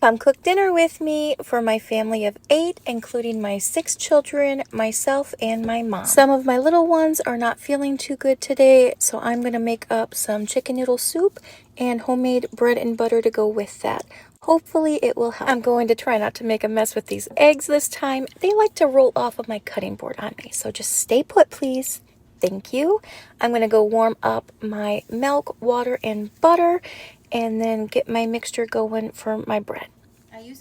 Come cook dinner with me for my family of 8, including my 6 children, myself, and my mom. Some of my little ones are not feeling too good today, so I'm going to make up some chicken noodle soup and homemade bread and butter to go with that. Hopefully it will help. I'm going to try not to make a mess with these eggs this time. They like to roll off of my cutting board on me, so just stay put, please. Thank you. I'm going to go warm up my milk, water, and butter, and then get my mixture going for my bread.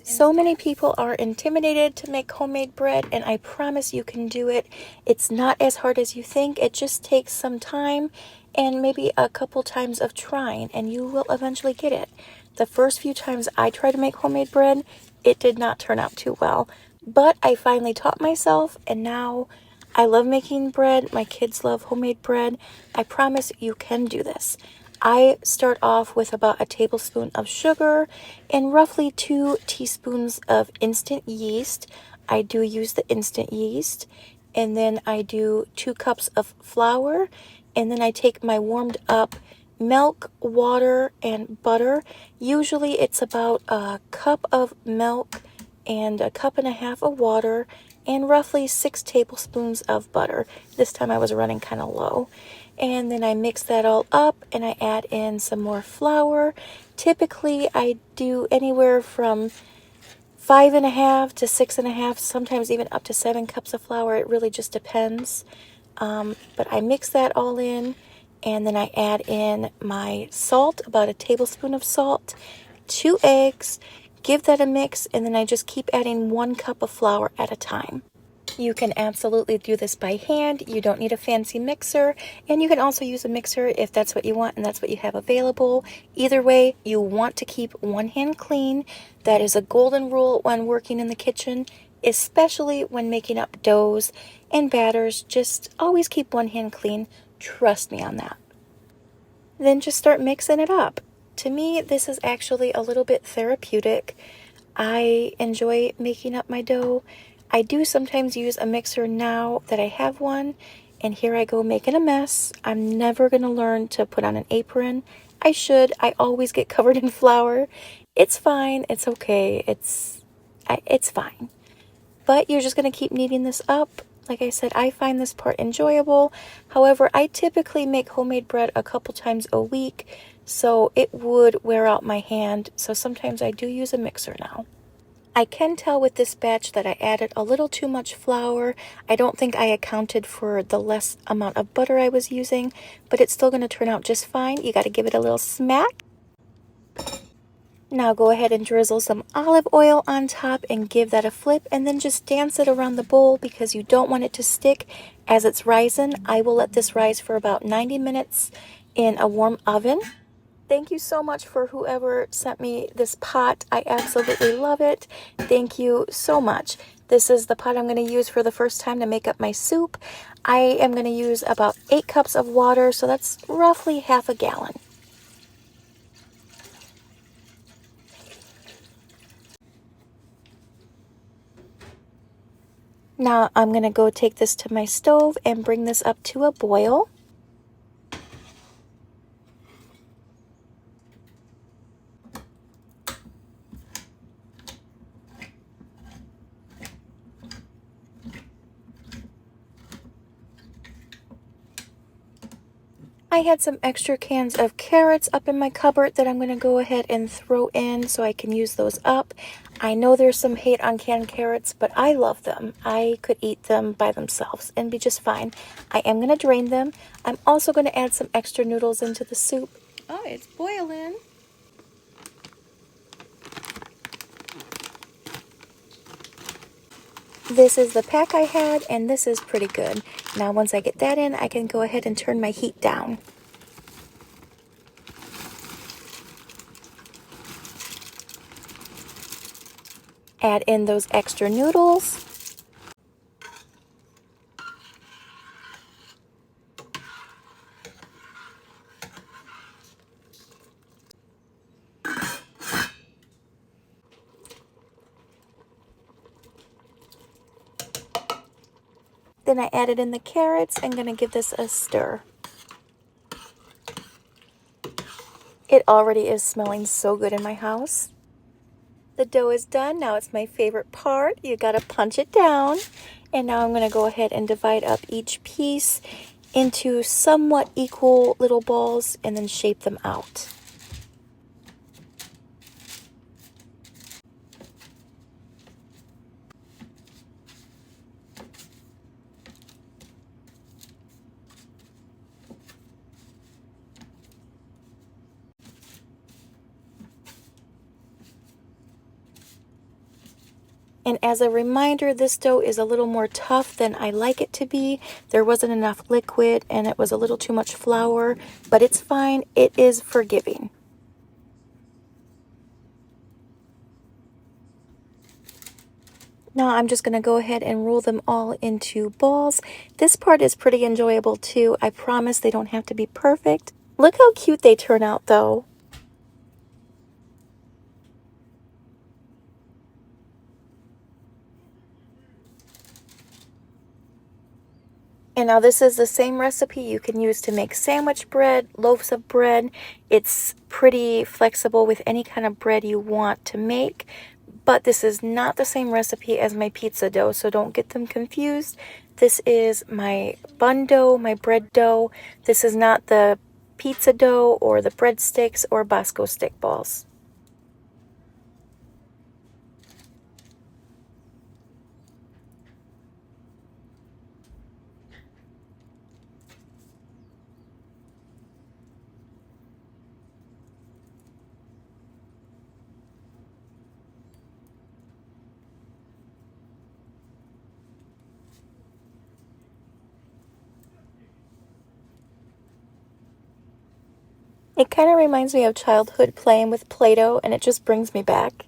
So many people are intimidated to make homemade bread, and I promise you can do it. It's not as hard as you think. It just takes some time and maybe a couple times of trying, and you will eventually get it. The first few times I tried to make homemade bread, it did not turn out too well. But I finally taught myself, and now I love making bread. My kids love homemade bread. I promise you can do this. I start off with about a tablespoon of sugar and roughly 2 teaspoons of instant yeast. I do use the instant yeast. And then I do 2 cups of flour. And then I take my warmed up milk, water, and butter. Usually it's about a cup of milk and a cup and a half of water and roughly 6 tablespoons of butter. This time I was running kind of low. And then I mix that all up and I add in some more flour. Typically I do anywhere from 5.5 to 6.5, sometimes even up to 7 cups of flour. It really just depends. But I mix that all in, and then I add in my salt, about a tablespoon of salt, 2 eggs, give that a mix, and then I just keep adding 1 cup of flour at a time. You can absolutely do this by hand. You don't need a fancy mixer, and you can also use a mixer if that's what you want and that's what you have available. Either way, you want to keep one hand clean. That is a golden rule when working in the kitchen, especially when making up doughs and batters. Just always keep one hand clean. Trust me on that. Then just start mixing it up. To me, this is actually a little bit therapeutic. I enjoy making up my dough. I do sometimes use a mixer now that I have one, and here I go making a mess. I'm never going to learn to put on an apron. I should. I always get covered in flour. It's fine. It's okay. It's fine. But you're just going to keep kneading this up. Like I said, I find this part enjoyable. However, I typically make homemade bread a couple times a week, so it would wear out my hand. So sometimes I do use a mixer now. I can tell with this batch that I added a little too much flour. I don't think I accounted for the less amount of butter I was using, but it's still going to turn out just fine. You got to give it a little smack. Now go ahead and drizzle some olive oil on top and give that a flip, and then just dance it around the bowl because you don't want it to stick as it's rising. I will let this rise for about 90 minutes in a warm oven. Thank you so much for whoever sent me this pot. I absolutely love it. Thank you so much. This is the pot I'm going to use for the first time to make up my soup. I am going to use about 8 cups of water, so that's roughly half a gallon. Now I'm going to go take this to my stove and bring this up to a boil. I had some extra cans of carrots up in my cupboard that I'm going to go ahead and throw in so I can use those up. I know there's some hate on canned carrots, but I love them. I could eat them by themselves and be just fine. I am going to drain them. I'm also going to add some extra noodles into the soup. Oh, it's boiling. This is the pack I had, and this is pretty good. Now once I get that in, I can go ahead and turn my heat down. Add in those extra noodles. Then I added in the carrots. I'm going to give this a stir. It already is smelling so good in my house. The dough is done. Now it's my favorite part. You gotta punch it down. And now I'm gonna go ahead and divide up each piece into somewhat equal little balls and then shape them out. And as a reminder, this dough is a little more tough than I like it to be. There wasn't enough liquid and it was a little too much flour, but it's fine. It is forgiving. Now I'm just going to go ahead and roll them all into balls. This part is pretty enjoyable too. I promise they don't have to be perfect. Look how cute they turn out though. And now this is the same recipe you can use to make sandwich bread, loaves of bread. It's pretty flexible with any kind of bread you want to make. But this is not the same recipe as my pizza dough, so don't get them confused. This is my bun dough, my bread dough. This is not the pizza dough or the breadsticks or Bosco stick balls. It kind of reminds me of childhood playing with Play-Doh, and it just brings me back.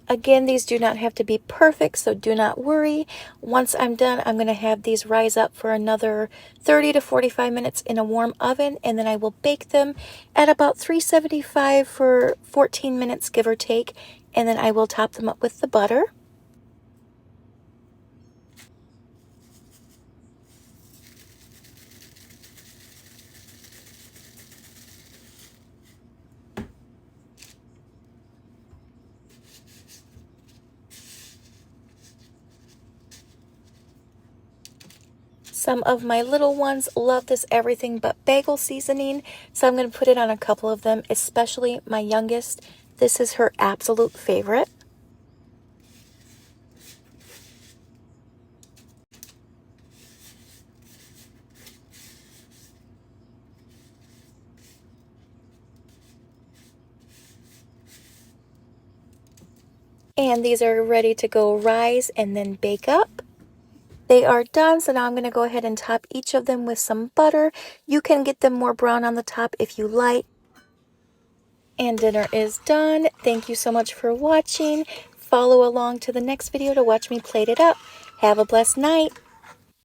Again, these do not have to be perfect, so do not worry. Once I'm done, I'm going to have these rise up for another 30 to 45 minutes in a warm oven, and then I will bake them at about 375 for 14 minutes, give or take, and then I will top them up with the butter. Some of my little ones love this everything but bagel seasoning, so I'm going to put it on a couple of them, especially my youngest. This is her absolute favorite. And these are ready to go rise and then bake up. They are done, so now I'm going to go ahead and top each of them with some butter. You can get them more brown on the top if you like. And dinner is done. Thank you so much for watching. Follow along to the next video to watch me plate it up. Have a blessed night.